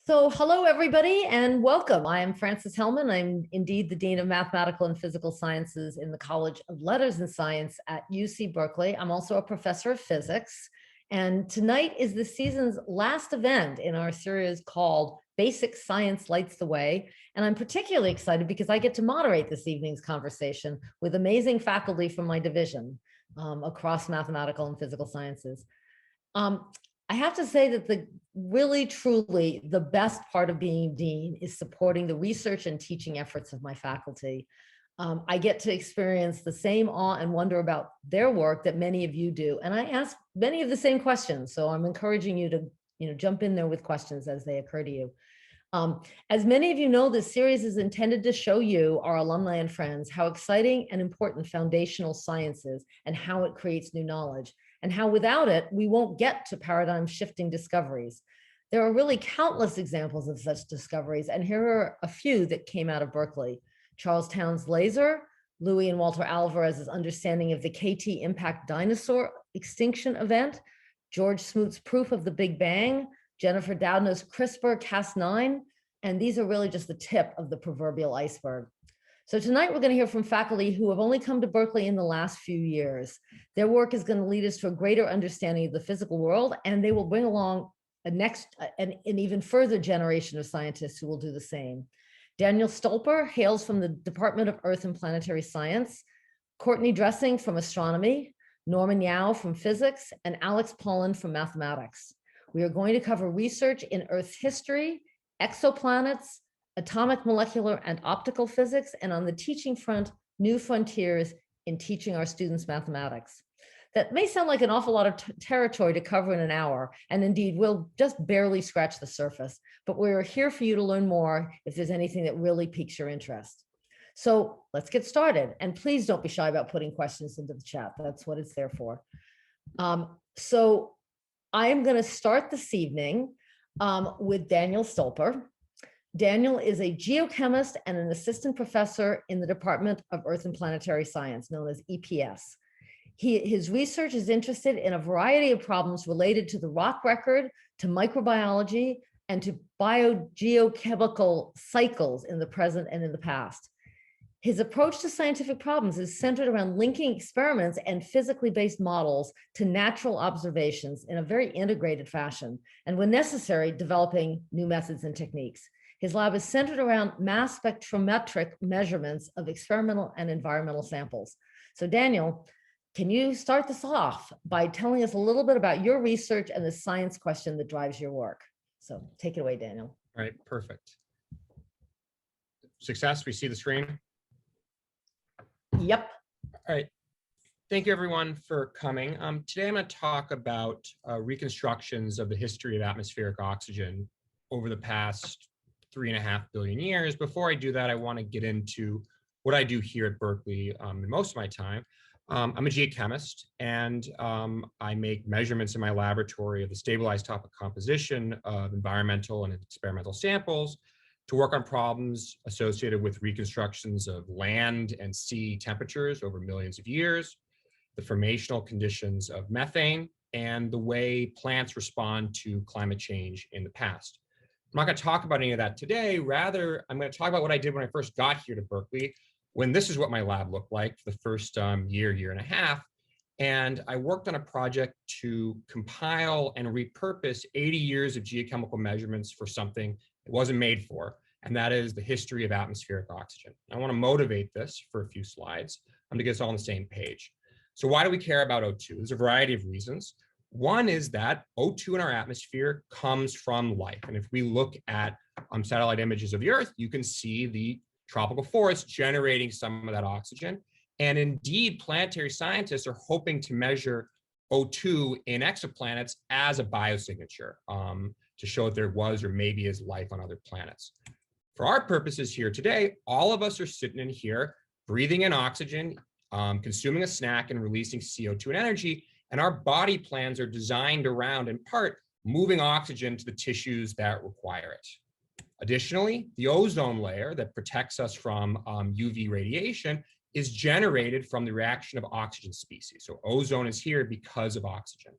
So hello, everybody, and welcome. I am Frances Hellman. I'm indeed the Dean of Mathematical and Physical Sciences in the College of Letters and Science at UC Berkeley. I'm also a professor of physics. And tonight is the season's last event in our series called Basic Science Lights the Way. And I'm particularly excited because I get to moderate this evening's conversation with amazing faculty from my division across mathematical and physical sciences. I have to say that really, truly, the best part of being dean is supporting the research and teaching efforts of my faculty. I get to experience the same awe and wonder about their work that many of you do. And I ask many of the same questions. So I'm encouraging you to jump in there with questions as they occur to you. As many of you know, this series is intended to show you, our alumni and friends, how exciting and important foundational science is and how it creates new knowledge, and how without it, we won't get to paradigm shifting discoveries. There are really countless examples of such discoveries, and here are a few that came out of Berkeley. Charles Townes' laser, Louis and Walter Alvarez's understanding of the KT impact dinosaur extinction event, George Smoot's proof of the Big Bang, Jennifer Doudna's CRISPR-Cas9, and these are really just the tip of the proverbial iceberg. So tonight we're going to hear from faculty who have only come to Berkeley in the last few years. Their work is going to lead us to a greater understanding of the physical world, and they will bring along an even further generation of scientists who will do the same. Daniel Stolper hails from the Department of Earth and Planetary Science, Courtney Dressing from Astronomy, Norman Yao from Physics, and Alex Paulin from Mathematics. We are going to cover research in Earth's history, exoplanets, atomic, molecular, and optical physics, and on the teaching front, new frontiers in teaching our students mathematics. That may sound like an awful lot of territory to cover in an hour, and indeed we'll just barely scratch the surface, but we're here for you to learn more if there's anything that really piques your interest. So let's get started, and please don't be shy about putting questions into the chat. That's what it's there for. So I am going to start this evening with Daniel Stolper. Daniel is a geochemist and an assistant professor in the Department of Earth and Planetary Science, known as EPS. His research is interested in a variety of problems related to the rock record, to microbiology, and to biogeochemical cycles in the present and in the past. His approach to scientific problems is centered around linking experiments and physically based models to natural observations in a very integrated fashion, and when necessary, developing new methods and techniques. His lab is centered around mass spectrometric measurements of experimental and environmental samples. So Daniel, can you start this off by telling us a little bit about your research and the science question that drives your work? So take it away, Daniel. All right, perfect. Success, we see the screen? Yep. All right. Thank you, everyone, for coming. Today, I'm going to talk about reconstructions of the history of atmospheric oxygen over the past 3.5 billion years. Before I do that, I want to get into what I do here at Berkeley in most of my time. I'm a geochemist, and I make measurements in my laboratory of the stabilized topic composition of environmental and experimental samples to work on problems associated with reconstructions of land and sea temperatures over millions of years, the formational conditions of methane, and the way plants respond to climate change in the past. I'm not going to talk about any of that today. Rather, I'm going to talk about what I did when I first got here to Berkeley, when this is what my lab looked like for the first year and a half. And I worked on a project to compile and repurpose 80 years of geochemical measurements for something it wasn't made for, and that is the history of atmospheric oxygen. I want to motivate this for a few slides. I'm going to get us all on the same page. So why do we care about O2? There's a variety of reasons. One is that O2 in our atmosphere comes from life. And if we look at satellite images of the Earth, you can see the tropical forest generating some of that oxygen. And indeed, planetary scientists are hoping to measure O2 in exoplanets as a biosignature to show that there was or maybe is life on other planets. For our purposes here today, all of us are sitting in here, breathing in oxygen, consuming a snack and releasing CO2 and energy, and our body plans are designed around, in part, moving oxygen to the tissues that require it. Additionally, the ozone layer that protects us from UV radiation is generated from the reaction of oxygen species. So ozone is here because of oxygen.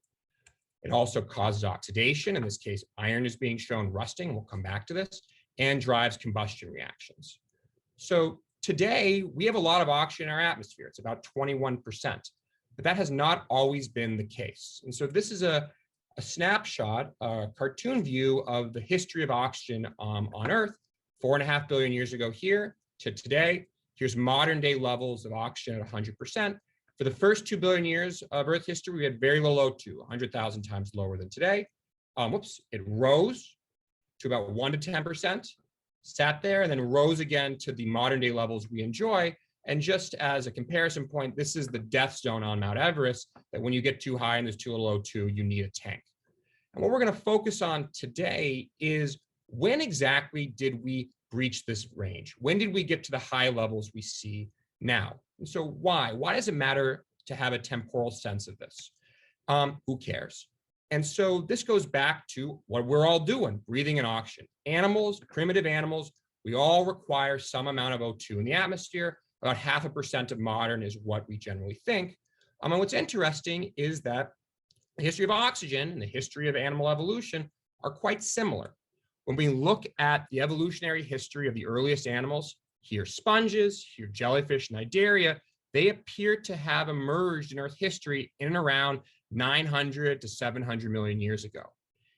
It also causes oxidation. In this case, iron is being shown rusting, and we'll come back to this, and drives combustion reactions. So today, we have a lot of oxygen in our atmosphere. It's about 21%, but that has not always been the case. And so this is a snapshot, a cartoon view of the history of oxygen on Earth, 4.5 billion years ago here to today. Here's modern day levels of oxygen at 100%. For the first 2 billion years of Earth history, we had very low O2, 100,000 times lower than today. It rose to about 1 to 10%, sat there, and then rose again to the modern day levels we enjoy. And just as a comparison point, this is the death zone on Mount Everest, that when you get too high and there's too little O2, you need a tank. And what we're going to focus on today is when exactly did we breach this range? When did we get to the high levels we see now? And so why? Why does it matter to have a temporal sense of this? Who cares? And so this goes back to what we're all doing, breathing in oxygen. Animals, primitive animals, we all require some amount of O2 in the atmosphere. About 0.5% of modern is what we generally think. And what's interesting is that the history of oxygen and the history of animal evolution are quite similar. When we look at the evolutionary history of the earliest animals, here sponges, here jellyfish, cnidaria, they appear to have emerged in Earth history in and around 900 to 700 million years ago.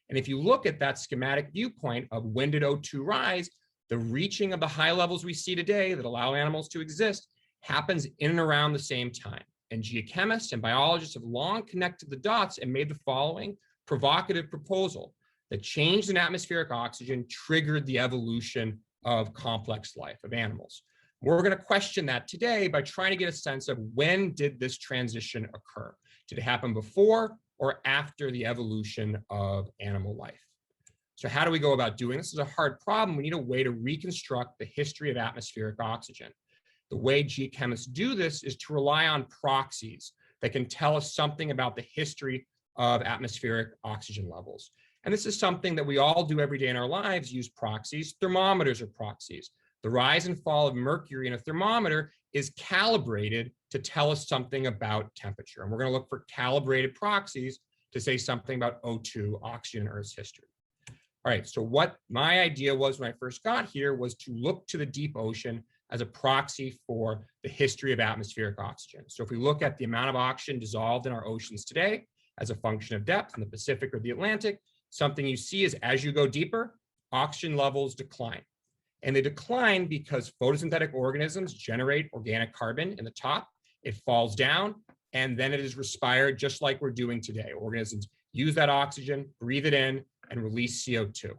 And if you look at that schematic viewpoint of when did O2 rise, the reaching of the high levels we see today that allow animals to exist happens in and around the same time. And geochemists and biologists have long connected the dots and made the following provocative proposal: that change in atmospheric oxygen triggered the evolution of complex life of animals. We're going to question that today by trying to get a sense of when did this transition occur? Did it happen before or after the evolution of animal life? So how do we go about doing this? This is a hard problem. We need a way to reconstruct the history of atmospheric oxygen. The way geochemists do this is to rely on proxies that can tell us something about the history of atmospheric oxygen levels. And this is something that we all do every day in our lives, use proxies. Thermometers are proxies. The rise and fall of mercury in a thermometer is calibrated to tell us something about temperature. And we're going to look for calibrated proxies to say something about O2, oxygen in Earth's history. All right, so what my idea was when I first got here was to look to the deep ocean as a proxy for the history of atmospheric oxygen. So if we look at the amount of oxygen dissolved in our oceans today as a function of depth in the Pacific or the Atlantic, something you see is as you go deeper, oxygen levels decline. And they decline because photosynthetic organisms generate organic carbon in the top, it falls down, and then it is respired just like we're doing today. Organisms use that oxygen, breathe it in, and release CO2.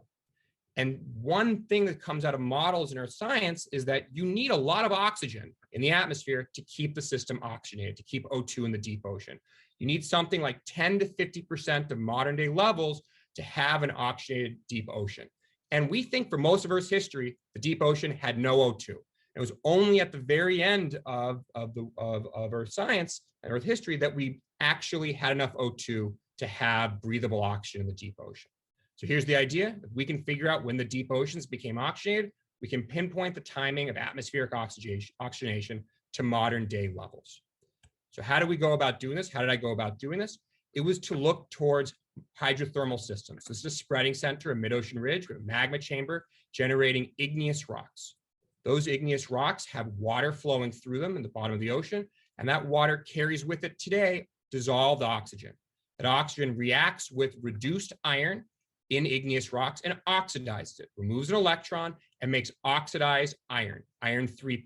And one thing that comes out of models in earth science is that you need a lot of oxygen in the atmosphere to keep the system oxygenated, to keep O2 in the deep ocean. You need something like 10 to 50% of modern day levels to have an oxygenated deep ocean. And we think for most of Earth's history, the deep ocean had no O2. It was only at the very end of Earth science and Earth history that we actually had enough O2 to have breathable oxygen in the deep ocean. So here's the idea. If we can figure out when the deep oceans became oxygenated, we can pinpoint the timing of atmospheric oxygenation to modern day levels. So how do we go about doing this? How did I go about doing this? It was to look towards hydrothermal systems. This is a spreading center, a mid-ocean ridge with a magma chamber generating igneous rocks. Those igneous rocks have water flowing through them in the bottom of the ocean, and that water carries with it today dissolved oxygen. That oxygen reacts with reduced iron in igneous rocks and oxidizes it, removes an electron, and makes oxidized iron, iron 3+.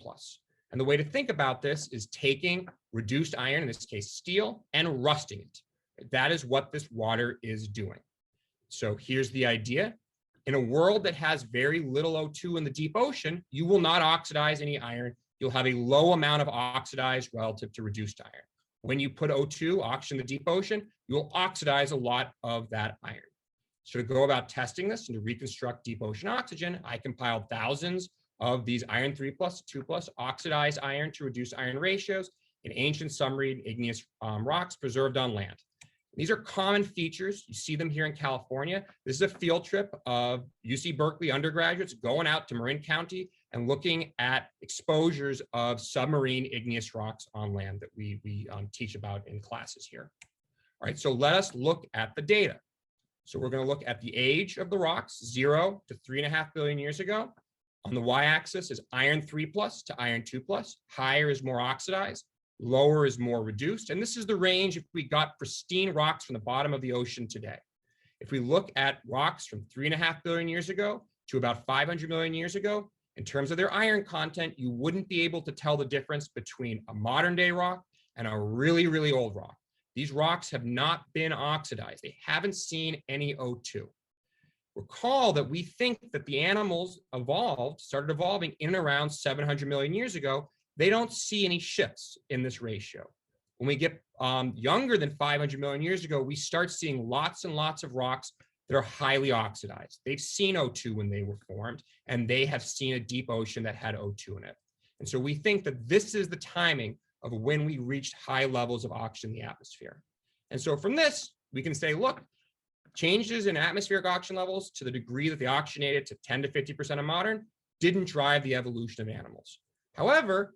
And the way to think about this is taking reduced iron, in this case steel, and rusting it. That is what this water is doing. So here's the idea. In a world that has very little O2 in the deep ocean, you will not oxidize any iron. You'll have a low amount of oxidized relative to reduced iron. When you put O2, oxygen in the deep ocean, you will oxidize a lot of that iron. So to go about testing this and to reconstruct deep ocean oxygen, I compiled thousands of these iron 3+, 2+, oxidized iron to reduced iron ratios in ancient submarine igneous rocks preserved on land. These are common features. You see them here in California. This is a field trip of UC Berkeley undergraduates going out to Marin County and looking at exposures of submarine igneous rocks on land that we teach about in classes here. All right, so let us look at the data. So we're going to look at the age of the rocks, 0 to 3.5 billion years ago. On the y-axis is iron 3+ to iron 2+. Higher is more oxidized, lower is more reduced. And this is the range if we got pristine rocks from the bottom of the ocean today. If we look at rocks from 3.5 billion years ago to about 500 million years ago, in terms of their iron content, you wouldn't be able to tell the difference between a modern day rock and a really, really old rock. These rocks have not been oxidized. They haven't seen any O2. Recall that we think that the animals started evolving in and around 700 million years ago. They don't see any shifts in this ratio. When we get younger than 500 million years ago, we start seeing lots and lots of rocks that are highly oxidized. They've seen O2 when they were formed, and they have seen a deep ocean that had O2 in it. And so we think that this is the timing of when we reached high levels of oxygen in the atmosphere. And so from this, we can say, look, changes in atmospheric oxygen levels to the degree that they oxygenated to 10 to 50% of modern didn't drive the evolution of animals. However,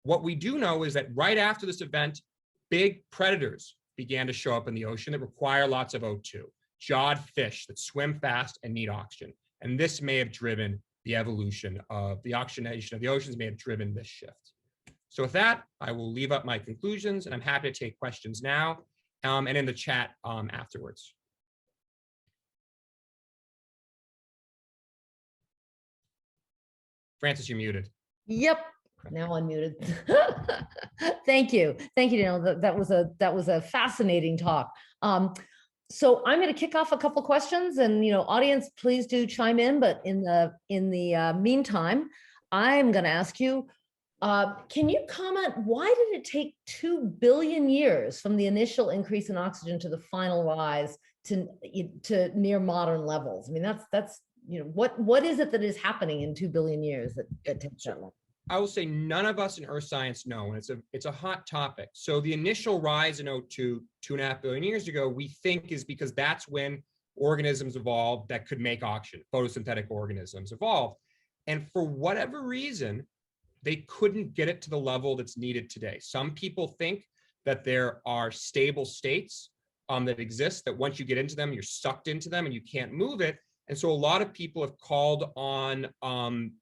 what we do know is that right after this event, big predators began to show up in the ocean that require lots of O2, jawed fish that swim fast and need oxygen. And this may have driven the evolution of the oxygenation of the oceans, may have driven this shift. So with that, I will leave up my conclusions, and I'm happy to take questions now and in the chat afterwards. Francis, you're muted. Yep. Now unmuted. Thank you. Thank you, Daniel. That was a fascinating talk. So I'm going to kick off a couple questions, and audience, please do chime in. But in the meantime, I'm going to ask you, can you comment, why did it take 2 billion years from the initial increase in oxygen to the final rise to near modern levels? I mean, that's what is it that is happening in 2 billion years that takes that long? I will say none of us in earth science know, and it's a hot topic. So the initial rise in O2 2.5 billion years ago, we think is because that's when organisms evolved that could make oxygen, photosynthetic organisms evolved. And for whatever reason, they couldn't get it to the level that's needed today. Some people think that there are stable states that exist, that once you get into them, you're sucked into them and you can't move it. And so a lot of people have called on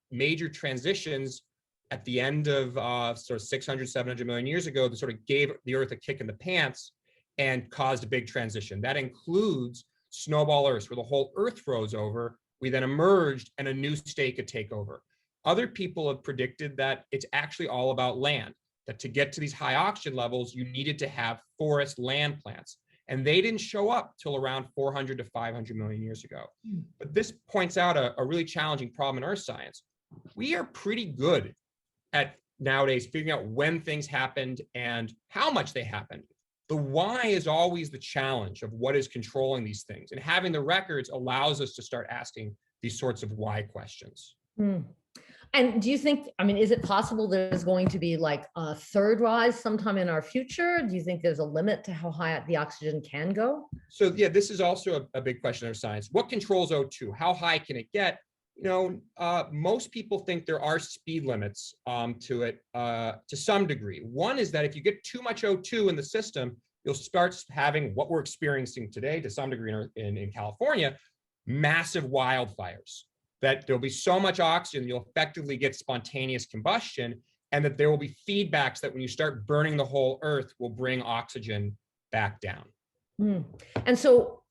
major transitions at the end of sort of 600, 700 million years ago that sort of gave the Earth a kick in the pants and caused a big transition. That includes snowball Earth, where the whole Earth froze over. We then emerged and a new state could take over. Other people have predicted that it's actually all about land, that to get to these high oxygen levels, you needed to have forest land plants. And they didn't show up till around 400 to 500 million years ago. But this points out a really challenging problem in earth science. We are pretty good at nowadays figuring out when things happened and how much they happened. The why is always the challenge of what is controlling these things. And having the records allows us to start asking these sorts of why questions. And do you think, I mean, is it possible there's going to be like a third rise sometime in our future? Do you think there's a limit to how high the oxygen can go? So yeah, this is also a big question of science. What controls O2? How high can it get? Most people think there are speed limits to it to some degree. One is that if you get too much O2 in the system, you'll start having what we're experiencing today to some degree in California, massive wildfires. That there'll be so much oxygen, you'll effectively get spontaneous combustion, and that there will be feedbacks that when you start burning the whole Earth will bring oxygen back down. And so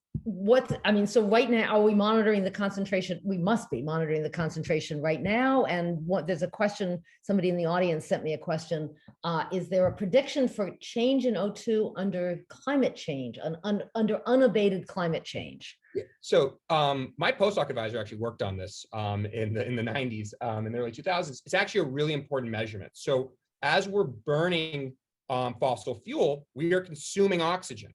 so right now, are we monitoring the concentration? We must be monitoring the concentration right now. And there's a question, somebody in the audience sent me a question. Is there a prediction for change in O2 under climate change, under unabated climate change? Yeah. So my postdoc advisor actually worked on this in the 90s, in the early 2000s. It's actually a really important measurement. So as we're burning fossil fuel, we are consuming oxygen.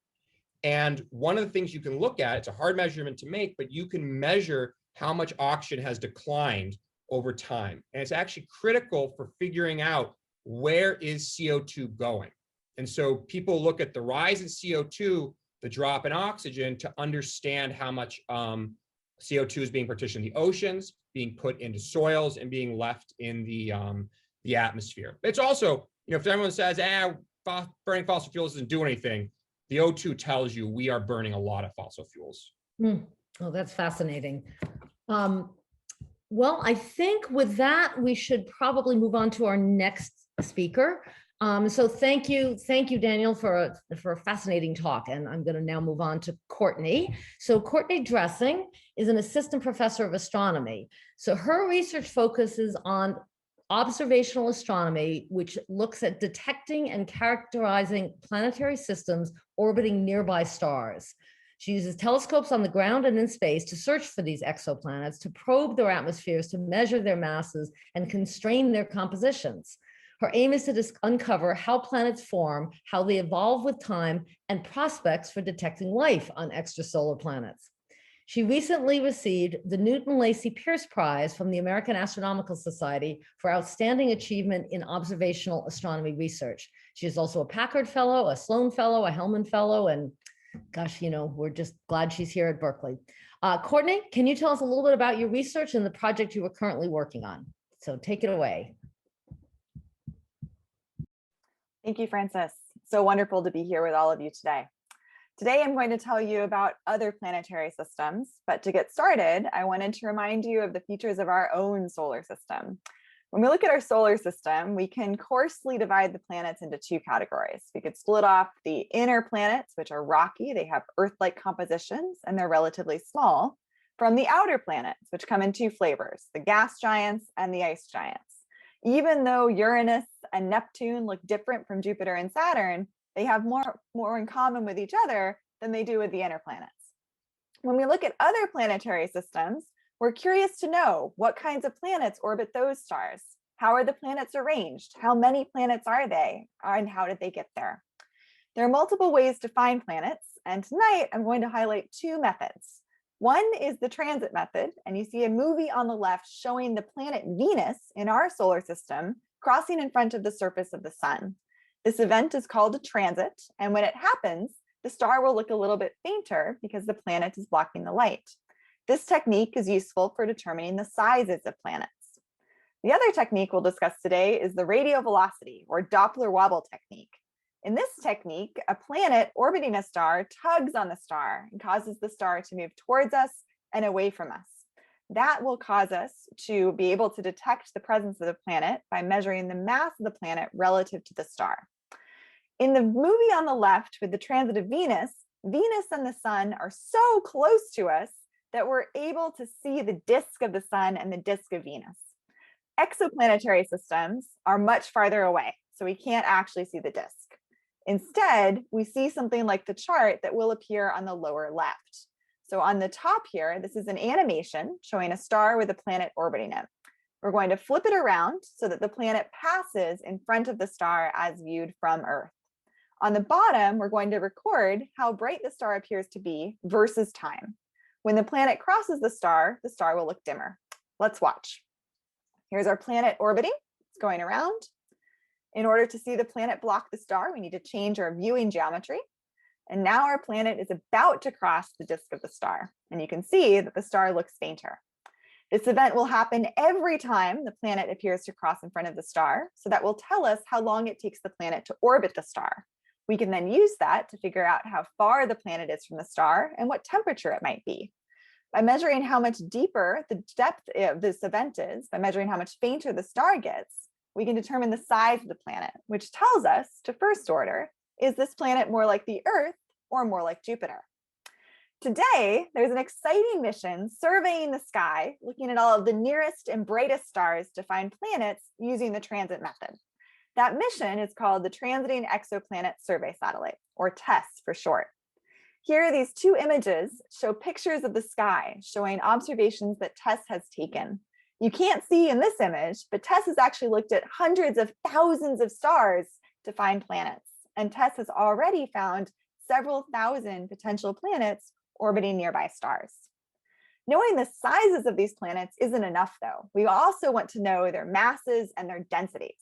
And one of the things you can look at, it's a hard measurement to make, but you can measure how much oxygen has declined over time. And it's actually critical for figuring out where is CO2 going. And so people look at the rise in CO2, the drop in oxygen, to understand how much CO2 is being partitioned in the oceans, being put into soils, and being left in the atmosphere. It's also, if everyone says, burning fossil fuels doesn't do anything, the O2 tells you we are burning a lot of fossil fuels. Oh, that's fascinating. Well, I think with that, we should probably move on to our next speaker. So thank you, Daniel, for a fascinating talk. And I'm going to now move on to Courtney. So Courtney Dressing is an assistant professor of astronomy. So her research focuses on observational astronomy, which looks at detecting and characterizing planetary systems orbiting nearby stars. She uses telescopes on the ground and in space to search for these exoplanets, to probe their atmospheres, to measure their masses, and constrain their compositions. Her aim is to uncover how planets form, how they evolve with time, and prospects for detecting life on extrasolar planets. She recently received the Newton Lacey Pierce Prize from the American Astronomical Society for outstanding achievement in observational astronomy research. She is also a Packard Fellow, a Sloan Fellow, a Hellman Fellow, and gosh, we're just glad she's here at Berkeley. Courtney, can you tell us a little bit about your research and the project you are currently working on? So take it away. Thank you, Frances. So wonderful to be here with all of you today. Today, I'm going to tell you about other planetary systems, but to get started, I wanted to remind you of the features of our own solar system. When we look at our solar system, we can coarsely divide the planets into two categories. We could split off the inner planets, which are rocky, they have Earth-like compositions, and they're relatively small, from the outer planets, which come in two flavors, the gas giants and the ice giants. Even though Uranus and Neptune look different from Jupiter and Saturn, they have more in common with each other than they do with the inner planets. When we look at other planetary systems, we're curious to know what kinds of planets orbit those stars. How are the planets arranged? How many planets are they? And how did they get there? There are multiple ways to find planets, and tonight I'm going to highlight two methods. One is the transit method, and you see a movie on the left showing the planet Venus in our solar system crossing in front of the surface of the sun. This event is called a transit, and when it happens, the star will look a little bit fainter because the planet is blocking the light. This technique is useful for determining the sizes of planets. The other technique we'll discuss today is the radial velocity, or Doppler wobble technique. In this technique, a planet orbiting a star tugs on the star and causes the star to move towards us and away from us. That will cause us to be able to detect the presence of the planet by measuring the mass of the planet relative to the star. In the movie on the left with the transit of Venus, Venus and the sun are so close to us that we're able to see the disk of the sun and the disk of Venus. Exoplanetary systems are much farther away, so we can't actually see the disk. Instead, we see something like the chart that will appear on the lower left. So on the top here, this is an animation showing a star with a planet orbiting it. We're going to flip it around so that the planet passes in front of the star as viewed from Earth. On the bottom, we're going to record how bright the star appears to be versus time. When the planet crosses the star will look dimmer. Let's watch. Here's our planet orbiting. It's going around. In order to see the planet block the star, we need to change our viewing geometry. And now our planet is about to cross the disk of the star. And you can see that the star looks fainter. This event will happen every time the planet appears to cross in front of the star. So that will tell us how long it takes the planet to orbit the star. We can then use that to figure out how far the planet is from the star and what temperature it might be. By measuring how much deeper the depth of this event is, by measuring how much fainter the star gets, we can determine the size of the planet, which tells us, to first order, is this planet more like the Earth or more like Jupiter? Today, there's an exciting mission surveying the sky, looking at all of the nearest and brightest stars to find planets using the transit method. That mission is called the Transiting Exoplanet Survey Satellite, or TESS for short. Here, these two images show pictures of the sky, showing observations that TESS has taken. You can't see in this image, but TESS has actually looked at hundreds of thousands of stars to find planets. And TESS has already found several thousand potential planets orbiting nearby stars. Knowing the sizes of these planets isn't enough, though. We also want to know their masses and their densities.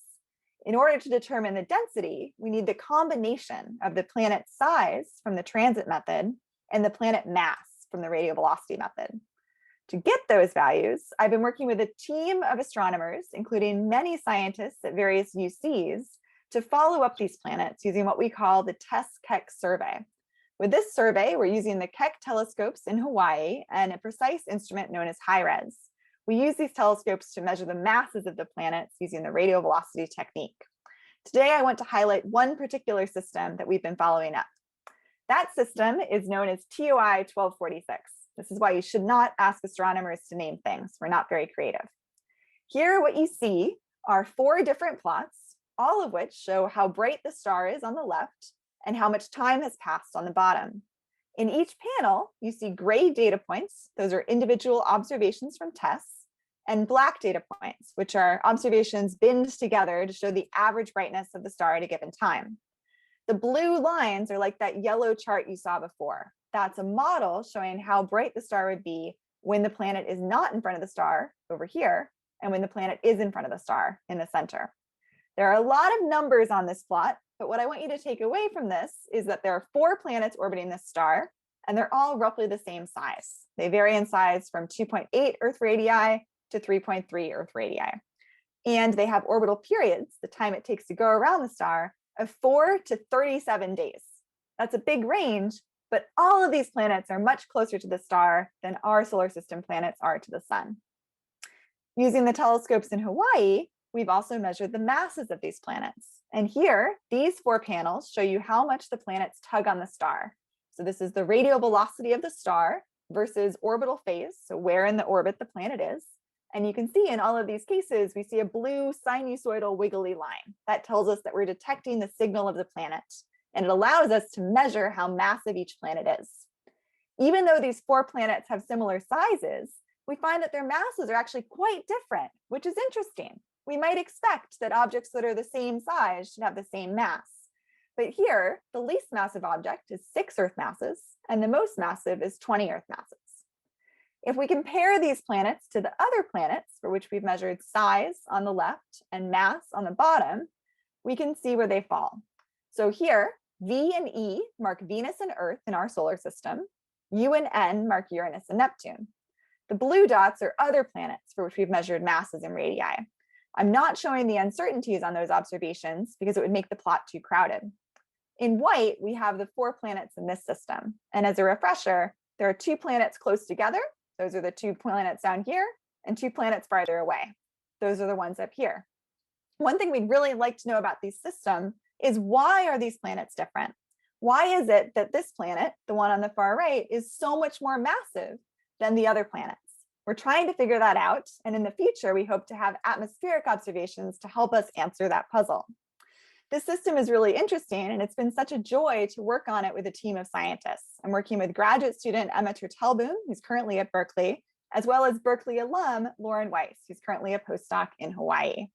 In order to determine the density, we need the combination of the planet size from the transit method and the planet mass from the radial velocity method. To get those values, I've been working with a team of astronomers, including many scientists at various UCs, to follow up these planets using what we call the TESS-Keck survey, With this survey, we're using the Keck telescopes in Hawaii and a precise instrument known as HiRes. We use these telescopes to measure the masses of the planets using the radial velocity technique. Today, I want to highlight one particular system that we've been following up. That system is known as TOI 1246. This is why you should not ask astronomers to name things. We're not very creative. Here, what you see are 4 different plots, all of which show how bright the star is on the left and how much time has passed on the bottom. In each panel, you see gray data points. Those are individual observations from tests, and black data points, which are observations binned together to show the average brightness of the star at a given time. The blue lines are like that yellow chart you saw before. That's a model showing how bright the star would be when the planet is not in front of the star over here, and when the planet is in front of the star in the center. There are a lot of numbers on this plot, but what I want you to take away from this is that there are 4 planets orbiting this star, and they're all roughly the same size. They vary in size from 2.8 Earth radii to 3.3 Earth radii. And they have orbital periods, the time it takes to go around the star, of 4 to 37 days. That's a big range, but all of these planets are much closer to the star than our solar system planets are to the sun. Using the telescopes in Hawaii, we've also measured the masses of these planets. And here, these 4 panels show you how much the planets tug on the star. So this is the radial velocity of the star versus orbital phase, so where in the orbit the planet is. And you can see in all of these cases, we see a blue sinusoidal wiggly line. That tells us that we're detecting the signal of the planet, and it allows us to measure how massive each planet is. Even though these 4 planets have similar sizes, we find that their masses are actually quite different, which is interesting. We might expect that objects that are the same size should have the same mass. But here, the least massive object is 6 Earth masses, and the most massive is 20 Earth masses. If we compare these planets to the other planets for which we've measured size on the left and mass on the bottom, we can see where they fall. So here, V and E mark Venus and Earth in our solar system. U and N mark Uranus and Neptune. The blue dots are other planets for which we've measured masses and radii. I'm not showing the uncertainties on those observations because it would make the plot too crowded. In white, we have the 4 planets in this system. And as a refresher, there are 2 planets close together. Those are the 2 planets down here, and 2 planets farther away. Those are the ones up here. One thing we'd really like to know about these systems is, why are these planets different? Why is it that this planet, the one on the far right, is so much more massive than the other planets? We're trying to figure that out, and in the future, we hope to have atmospheric observations to help us answer that puzzle. This system is really interesting, and it's been such a joy to work on it with a team of scientists. I'm working with graduate student Emma Tertelboom, who's currently at Berkeley, as well as Berkeley alum Lauren Weiss, who's currently a postdoc in Hawaii.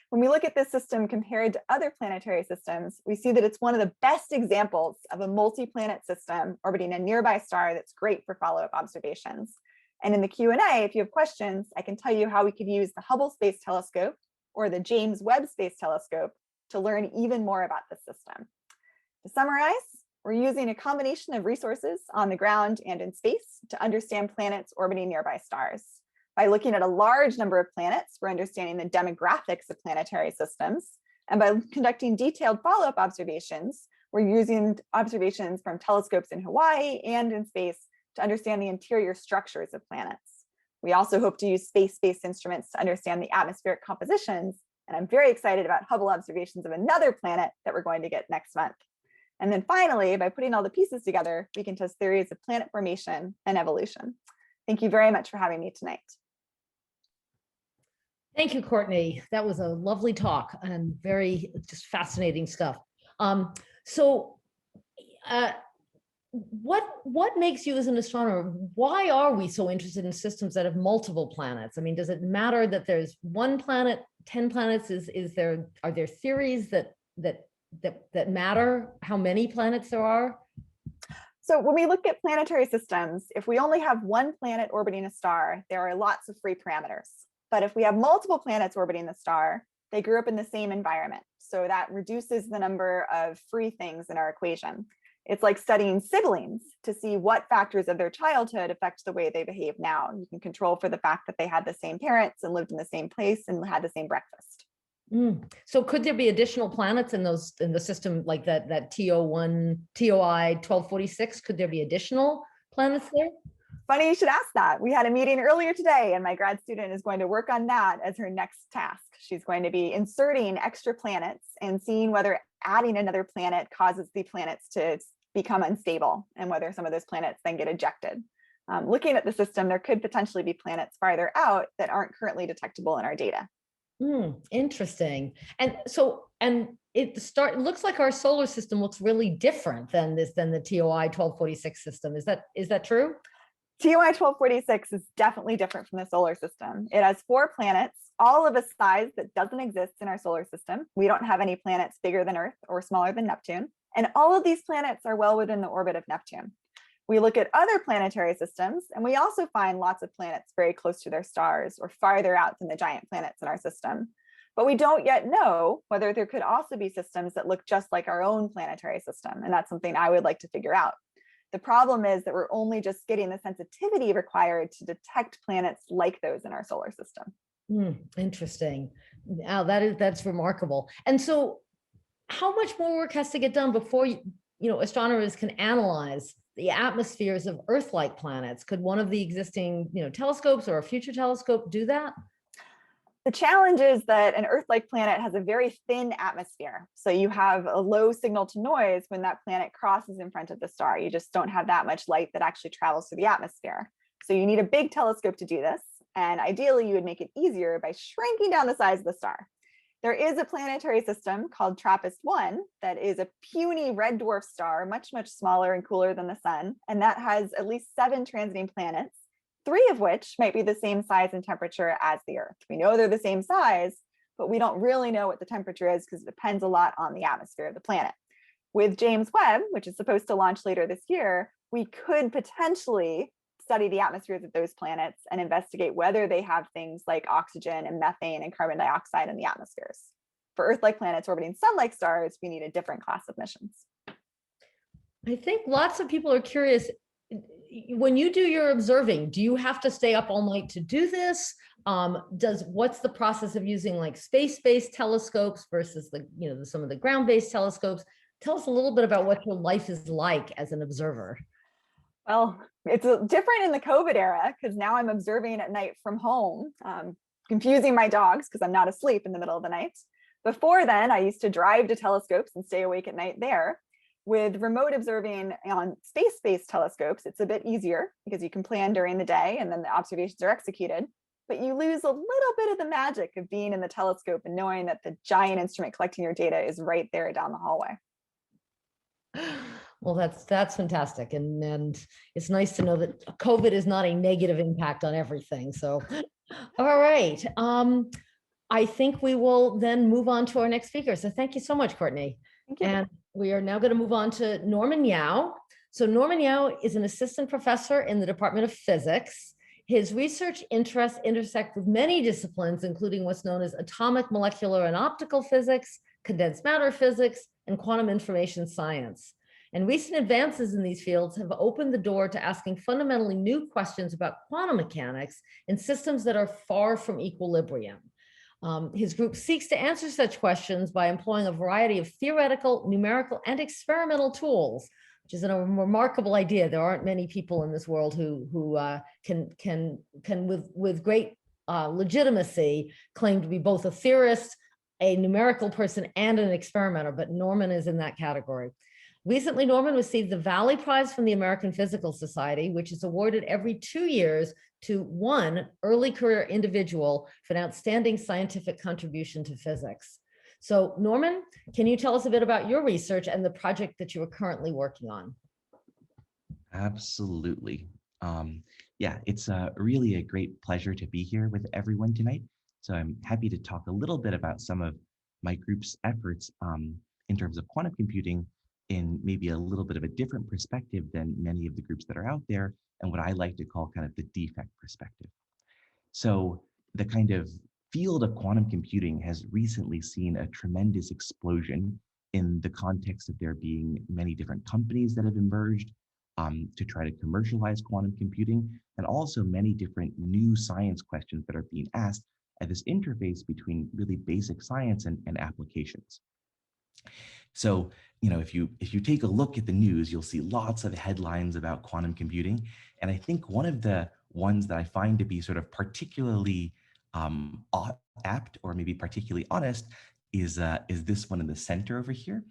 When we look at this system compared to other planetary systems, we see that it's one of the best examples of a multi-planet system orbiting a nearby star that's great for follow-up observations. And in the Q&A, if you have questions, I can tell you how we could use the Hubble Space Telescope or the James Webb Space Telescope to learn even more about the system. To summarize, we're using a combination of resources on the ground and in space to understand planets orbiting nearby stars. By looking at a large number of planets, we're understanding the demographics of planetary systems. And by conducting detailed follow-up observations, we're using observations from telescopes in Hawaii and in space to understand the interior structures of planets. We also hope to use space-based instruments to understand the atmospheric compositions. And I'm very excited about Hubble observations of another planet that we're going to get next month. And then finally, by putting all the pieces together, we can test theories of planet formation and evolution. Thank you very much for having me tonight. Thank you, Courtney. That was a lovely talk and very just fascinating stuff. What makes you as an astronomer? Why are we so interested in systems that have multiple planets? I mean, does it matter that there's 1 planet, 10 planets? Are there theories that matter how many planets there are? So when we look at planetary systems, if we only have 1 planet orbiting a star, there are lots of free parameters. But if we have multiple planets orbiting the star, they grew up in the same environment. So that reduces the number of free things in our equation. It's like studying siblings to see what factors of their childhood affect the way they behave now. You can control for the fact that they had the same parents and lived in the same place and had the same breakfast. So could there be additional planets in the system like that TO1, TOI 1246? Could there be additional planets there? Funny you should ask that. We had a meeting earlier today, and my grad student is going to work on that as her next task. She's going to be inserting extra planets and seeing whether adding another planet causes the planets to become unstable and whether some of those planets then get ejected. Looking at the system, there could potentially be planets farther out that aren't currently detectable in our data. Interesting. And so, it looks like our solar system looks really different than the TOI 1246 system. Is that true? TOI 1246 is definitely different from the solar system. It has 4 planets, all of a size that doesn't exist in our solar system. We don't have any planets bigger than Earth or smaller than Neptune. And all of these planets are well within the orbit of Neptune. We look at other planetary systems, and we also find lots of planets very close to their stars or farther out than the giant planets in our system. But we don't yet know whether there could also be systems that look just like our own planetary system. And that's something I would like to figure out. The problem is that we're only just getting the sensitivity required to detect planets like those in our solar system. Interesting. Now that's remarkable. And so how much more work has to get done before astronomers can analyze the atmospheres of Earth-like planets? Could one of the existing telescopes or a future telescope do that? The challenge is that an Earth-like planet has a very thin atmosphere. So you have a low signal to noise when that planet crosses in front of the star. You just don't have that much light that actually travels through the atmosphere. So you need a big telescope to do this. And ideally, you would make it easier by shrinking down the size of the star. There is a planetary system called TRAPPIST-1 that is a puny red dwarf star, much, much smaller and cooler than the sun. And that has at least 7 transiting planets, 3 of which might be the same size and temperature as the Earth. We know they're the same size, but we don't really know what the temperature is because it depends a lot on the atmosphere of the planet. With James Webb, which is supposed to launch later this year, we could potentially study the atmospheres of those planets and investigate whether they have things like oxygen and methane and carbon dioxide in the atmospheres. For Earth-like planets orbiting sun-like stars, we need a different class of missions. I think lots of people are curious. When you do your observing, do you have to stay up all night to do this? What's the process of using like space-based telescopes versus some of the ground-based telescopes? Tell us a little bit about what your life is like as an observer. Well, it's different in the COVID era because now I'm observing at night from home, confusing my dogs because I'm not asleep in the middle of the night. Before then, I used to drive to telescopes and stay awake at night there. With remote observing on space-based telescopes, it's a bit easier because you can plan during the day and then the observations are executed. But you lose a little bit of the magic of being in the telescope and knowing that the giant instrument collecting your data is right there down the hallway. Well, that's fantastic. And it's nice to know that COVID is not a negative impact on everything. So, all right. I think we will then move on to our next speaker. So thank you so much, Courtney. Thank you. And we are now going to move on to Norman Yao. So Norman Yao is an assistant professor in the Department of Physics. His research interests intersect with many disciplines, including what's known as atomic, molecular, and optical physics, condensed matter physics, and quantum information science. And recent advances in these fields have opened the door to asking fundamentally new questions about quantum mechanics in systems that are far from equilibrium. His group seeks to answer such questions by employing a variety of theoretical, numerical, and experimental tools, which is a remarkable idea. There aren't many people in this world who can with great legitimacy claim to be both a theorist, a numerical person, and an experimenter, but Norman is in that category. Recently, Norman received the Valley Prize from the American Physical Society, which is awarded every 2 years to one early career individual for an outstanding scientific contribution to physics. So Norman, can you tell us a bit about your research and the project that you are currently working on? Absolutely. Yeah, it's really a great pleasure to be here with everyone tonight. So I'm happy to talk a little bit about some of my group's efforts in terms of quantum computing in maybe a little bit of a different perspective than many of the groups that are out there, and what I like to call kind of the defect perspective. So the kind of field of quantum computing has recently seen a tremendous explosion in the context of there being many different companies that have emerged to try to commercialize quantum computing, and also many different new science questions that are being asked at this interface between really basic science and applications. So, if you take a look at the news, you'll see lots of headlines about quantum computing. And I think one of the ones that I find to be sort of particularly apt, or maybe particularly honest, is this one in the center over here,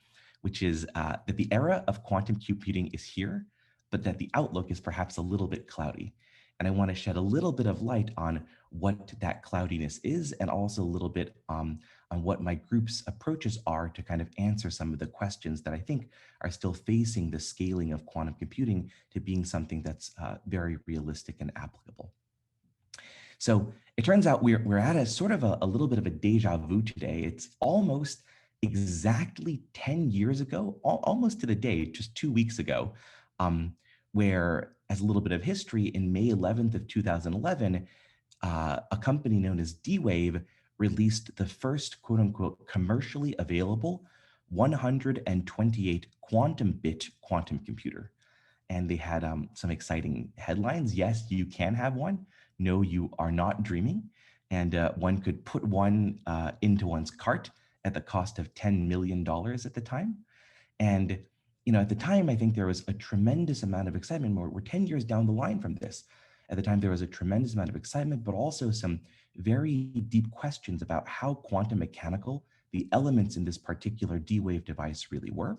which is that the era of quantum computing is here, but that the outlook is perhaps a little bit cloudy. And I want to shed a little bit of light on what that cloudiness is, and also a little bit on what my group's approaches are to kind of answer some of the questions that I think are still facing the scaling of quantum computing to being something that's very realistic and applicable. So it turns out we're at a sort of a little bit of a deja vu today. It's almost exactly 10 years ago, almost to the day, just 2 weeks ago, where, as a little bit of history, in May 11th of 2011, a company known as D-Wave released the first quote unquote commercially available 128 quantum bit quantum computer. And they had some exciting headlines. Yes, you can have one. No, you are not dreaming. And one could put one into one's cart at the cost of $10 million at the time. And at the time, I think there was a tremendous amount of excitement. We're 10 years down the line from this. At the time, there was a tremendous amount of excitement, but also some very deep questions about how quantum mechanical the elements in this particular D-Wave device really were.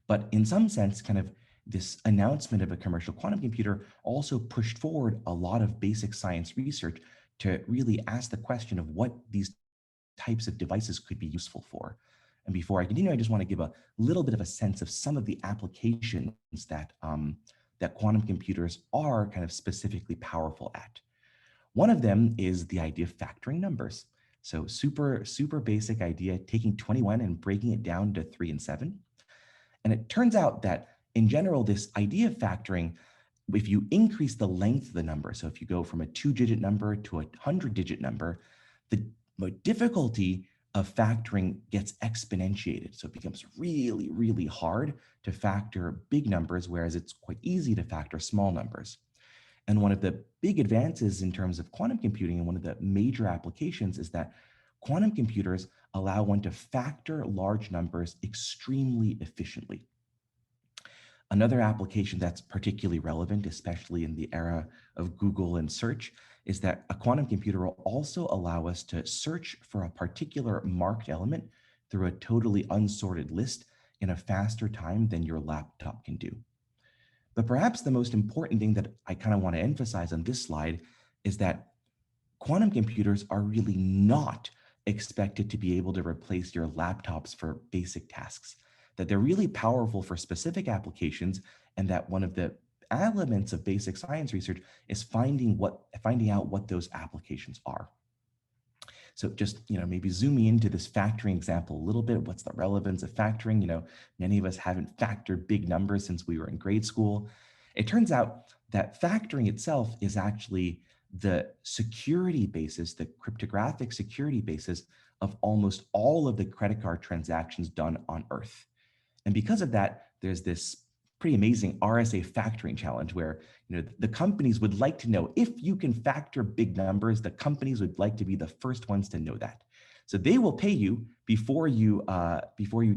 But in some sense, kind of this announcement of a commercial quantum computer also pushed forward a lot of basic science research to really ask the question of what these types of devices could be useful for. And before I continue, I just want to give a little bit of a sense of some of the applications that, that quantum computers are kind of specifically powerful at. One of them is the idea of factoring numbers. So super basic idea, taking 21 and breaking it down to 3 and 7. And it turns out that in general, this idea of factoring, if you increase the length of the number, so if you go from a 2-digit number to a 100-digit number, the difficulty of factoring gets exponentiated. So it becomes really, really hard to factor big numbers, whereas it's quite easy to factor small numbers. And one of the big advances in terms of quantum computing, and one of the major applications, is that quantum computers allow one to factor large numbers extremely efficiently. Another application that's particularly relevant, especially in the era of Google and search, is that a quantum computer will also allow us to search for a particular marked element through a totally unsorted list in a faster time than your laptop can do. But perhaps the most important thing that I kind of want to emphasize on this slide is that quantum computers are really not expected to be able to replace your laptops for basic tasks, that they're really powerful for specific applications, and that one of the elements of basic science research is finding out what those applications are. So just, maybe zooming into this factoring example a little bit, what's the relevance of factoring? Many of us haven't factored big numbers since we were in grade school. It turns out that factoring itself is actually the security basis, the cryptographic security basis of almost all of the credit card transactions done on Earth. And because of that, there's this pretty amazing RSA factoring challenge where the companies would like to know, if you can factor big numbers, the companies would like to be the first ones to know that. So they will pay you before you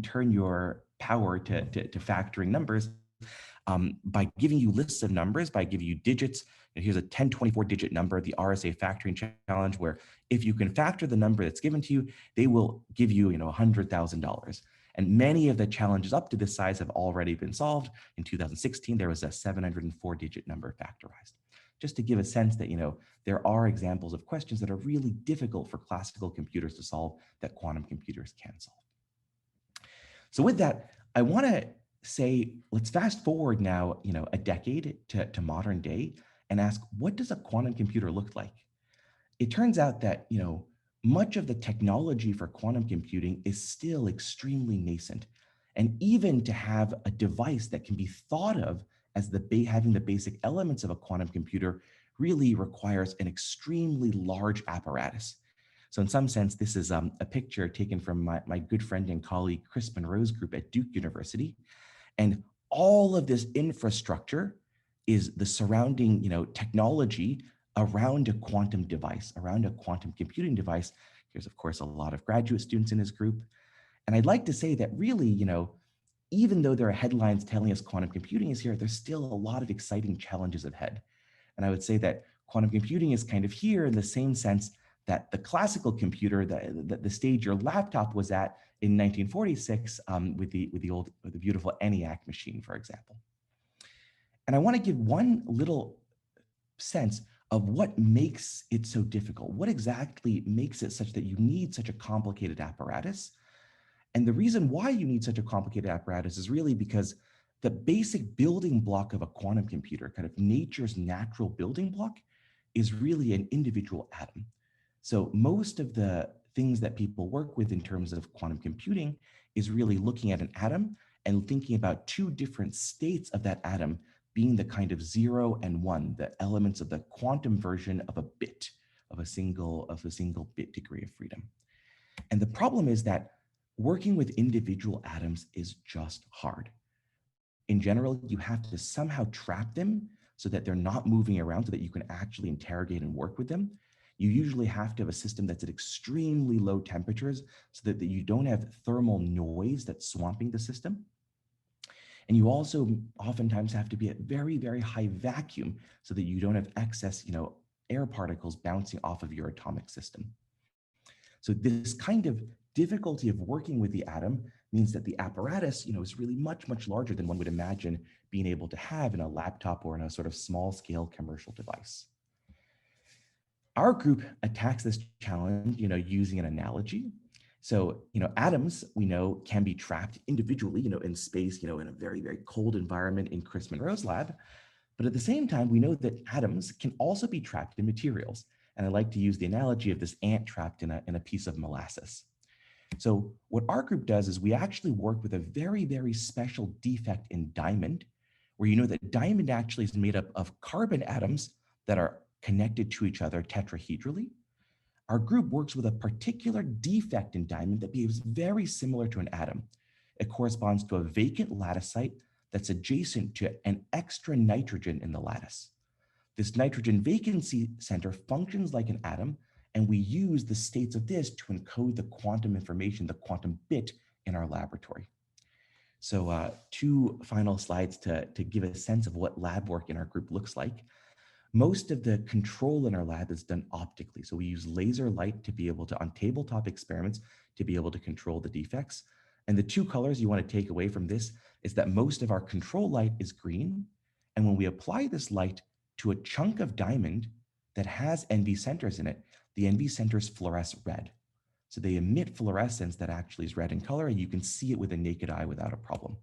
turn your power to factoring numbers, by giving you lists of numbers, by giving you digits. And here's a 1024-digit number, the RSA factoring challenge, where if you can factor the number that's given to you, they will give you $100,000. And many of the challenges up to this size have already been solved. In 2016, there was a 704-digit number factorized. Just to give a sense that there are examples of questions that are really difficult for classical computers to solve that quantum computers can solve. So with that, I want to say, let's fast forward now, a decade to modern day, and ask, what does a quantum computer look like? It turns out that, much of the technology for quantum computing is still extremely nascent. And even to have a device that can be thought of as having the basic elements of a quantum computer really requires an extremely large apparatus. So in some sense, this is a picture taken from my good friend and colleague Chris Monroe's group at Duke University. And all of this infrastructure is the surrounding technology around a quantum device, around a quantum computing device. Here's, of course, a lot of graduate students in his group. And I'd like to say that really, even though there are headlines telling us quantum computing is here, there's still a lot of exciting challenges ahead. And I would say that quantum computing is kind of here in the same sense that the classical computer, the stage your laptop was at in 1946 with the beautiful ENIAC machine, for example. And I want to give one little sense of what makes it so difficult. What exactly makes it such that you need such a complicated apparatus? And the reason why you need such a complicated apparatus is really because the basic building block of a quantum computer, kind of nature's natural building block, is really an individual atom. So most of the things that people work with in terms of quantum computing is really looking at an atom and thinking about two different states of that atom being the kind of 0 and 1, the elements of the quantum version of a bit, of a single bit degree of freedom. And the problem is that working with individual atoms is just hard. In general, you have to somehow trap them so that they're not moving around so that you can actually interrogate and work with them. You usually have to have a system that's at extremely low temperatures so that you don't have thermal noise that's swamping the system. And you also oftentimes have to be at very, very high vacuum so that you don't have excess, air particles bouncing off of your atomic system. So this kind of difficulty of working with the atom means that the apparatus, is really much, much larger than one would imagine being able to have in a laptop or in a sort of small scale commercial device. Our group attacks this challenge, using an analogy. So, atoms, we know, can be trapped individually, in space, in a very, very cold environment in Chris Monroe's lab. But at the same time, we know that atoms can also be trapped in materials. And I like to use the analogy of this ant trapped in a piece of molasses. So what our group does is we actually work with a very, very special defect in diamond, where that diamond actually is made up of carbon atoms that are connected to each other tetrahedrally. Our group works with a particular defect in diamond that behaves very similar to an atom. It corresponds to a vacant lattice site that's adjacent to an extra nitrogen in the lattice. This nitrogen vacancy center functions like an atom, and we use the states of this to encode the quantum information, the quantum bit in our laboratory. So two final slides to give a sense of what lab work in our group looks like. Most of the control in our lab is done optically. So we use laser light to be able to, on tabletop experiments, to be able to control the defects. And the two colors you want to take away from this is that most of our control light is green. And when we apply this light to a chunk of diamond that has NV centers in it, the NV centers fluoresce red. So they emit fluorescence that actually is red in color, and you can see it with a naked eye without a problem.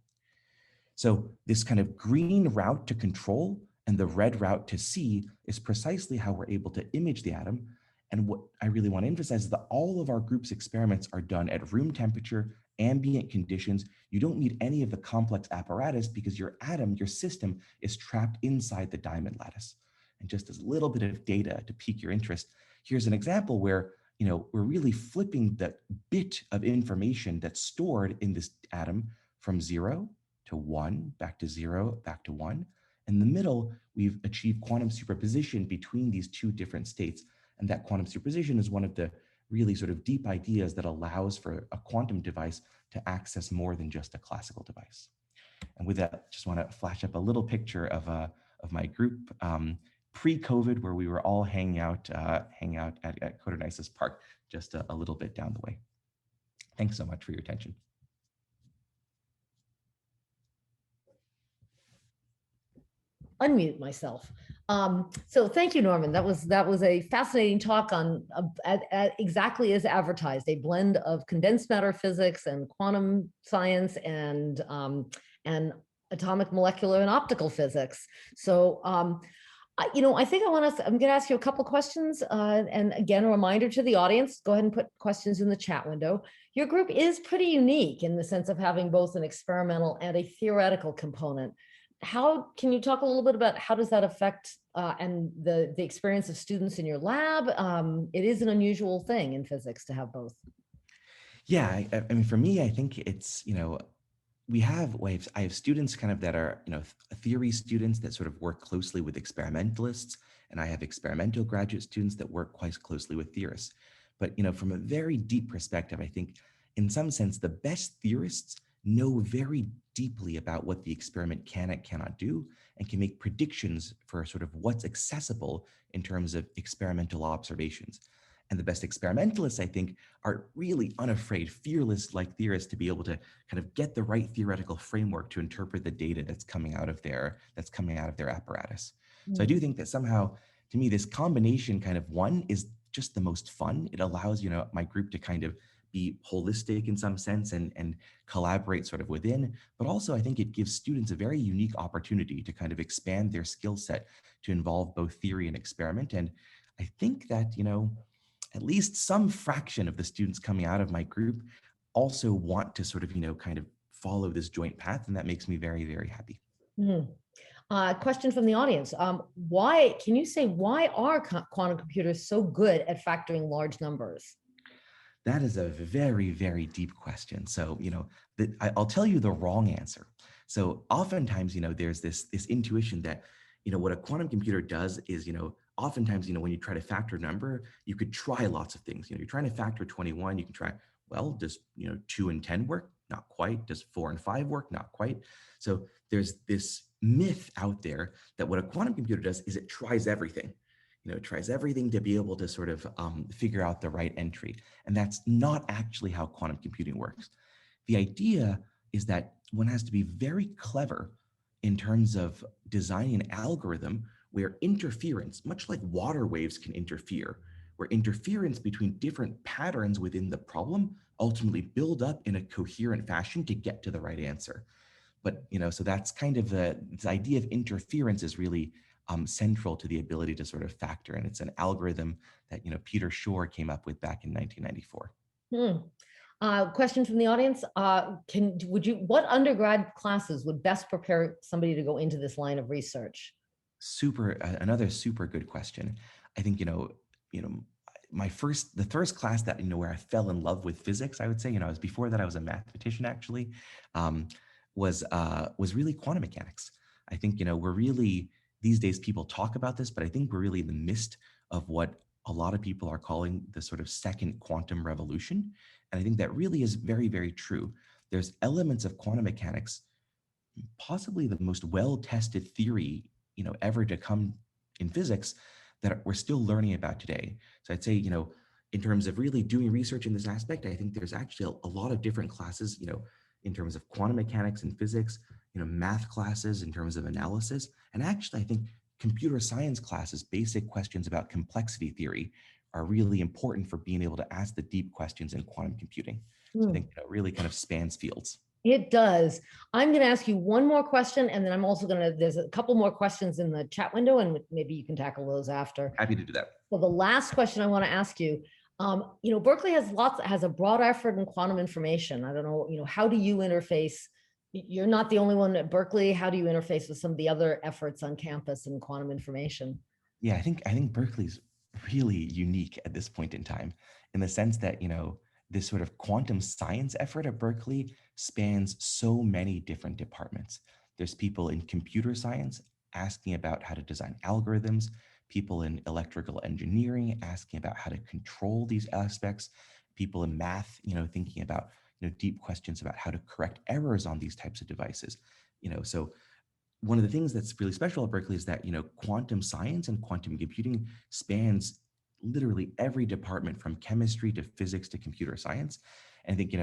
So this kind of green route to control and the red route to see is precisely how we're able to image the atom. And what I really want to emphasize is that all of our group's experiments are done at room temperature, ambient conditions. You don't need any of the complex apparatus because your atom, your system, is trapped inside the diamond lattice. And just as a little bit of data to pique your interest, here's an example where we're really flipping the bit of information that's stored in this atom from 0 to 1, back to 0, back to 1. In the middle, we've achieved quantum superposition between these two different states. And that quantum superposition is one of the really sort of deep ideas that allows for a quantum device to access more than just a classical device. And with that, just want to flash up a little picture of my group pre-COVID, where we were all hanging out at Courtney Park, just a little bit down the way. Thanks so much for your attention. Unmute myself. So thank you, Norman. That was a fascinating talk on exactly as advertised, a blend of condensed matter physics and quantum science and atomic, molecular, and optical physics. So I think I'm going to ask you a couple of questions. And again, a reminder to the audience, go ahead and put questions in the chat window. Your group is pretty unique in the sense of having both an experimental and a theoretical component. Can you talk a little bit about how does that affect and the experience of students in your lab? It is an unusual thing in physics to have both. Yeah, I mean, for me, I think it's, I have students kind of that are, theory students that sort of work closely with experimentalists, and I have experimental graduate students that work quite closely with theorists. But, from a very deep perspective, I think in some sense, the best theorists know very deeply about what the experiment can and cannot do, and can make predictions for sort of what's accessible in terms of experimental observations. And the best experimentalists, I think, are really unafraid, fearless like theorists to be able to kind of get the right theoretical framework to interpret the data that's coming out of their apparatus. So I do think that somehow, to me, this combination kind of one is just the most fun. It allows, my group to kind of be holistic in some sense and collaborate sort of within, but also I think it gives students a very unique opportunity to kind of expand their skill set to involve both theory and experiment. And I think that, at least some fraction of the students coming out of my group also want to sort of, kind of follow this joint path. And that makes me very, very happy. Question from the audience. Can you say why are quantum computers so good at factoring large numbers? That is a very, very deep question. So, I'll tell you the wrong answer. So oftentimes, there's this intuition that, what a quantum computer does is, oftentimes, when you try to factor a number, you could try lots of things. You're trying to factor 21, you can try, well, does, 2 and 10 work? Not quite. Does 4 and 5 work? Not quite. So there's this myth out there that what a quantum computer does is it tries everything. It tries everything to be able to sort of figure out the right entry. And that's not actually how quantum computing works. The idea is that one has to be very clever in terms of designing an algorithm where interference, much like water waves can interfere, where interference between different patterns within the problem ultimately build up in a coherent fashion to get to the right answer. But, so that's kind of this idea of interference is really central to the ability to sort of factor. And it's an algorithm that, Peter Shor came up with back in 1994. Question from the audience. What undergrad classes would best prepare somebody to go into this line of research? Another super good question. I think, the first class that, where I fell in love with physics, I would say, before that I was a mathematician actually, was really quantum mechanics. I think, we're really, these days people talk about this, but I think we're really in the midst of what a lot of people are calling the sort of second quantum revolution. And I think that really is very, very true. There's elements of quantum mechanics, possibly the most well-tested theory, ever to come in physics that we're still learning about today. So I'd say, in terms of really doing research in this aspect, I think there's actually a lot of different classes, in terms of quantum mechanics and physics, math classes in terms of analysis. And actually, I think computer science classes, basic questions about complexity theory are really important for being able to ask the deep questions in quantum computing. So I think it really kind of spans fields. It does. I'm going to ask you one more question, and then I'm also there's a couple more questions in the chat window, and maybe you can tackle those after. Happy to do that. Well, the last question I want to ask you, Berkeley has a broad effort in quantum information. I don't know, how do you interface? You're not the only one at Berkeley. How do you interface with some of the other efforts on campus in quantum information? Yeah, I think Berkeley's really unique at this point in time, in the sense that, this sort of quantum science effort at Berkeley spans so many different departments. There's people in computer science asking about how to design algorithms, people in electrical engineering asking about how to control these aspects, people in math, thinking about, deep questions about how to correct errors on these types of devices. So one of the things that's really special at Berkeley is that, quantum science and quantum computing spans literally every department from chemistry to physics to computer science. And I think,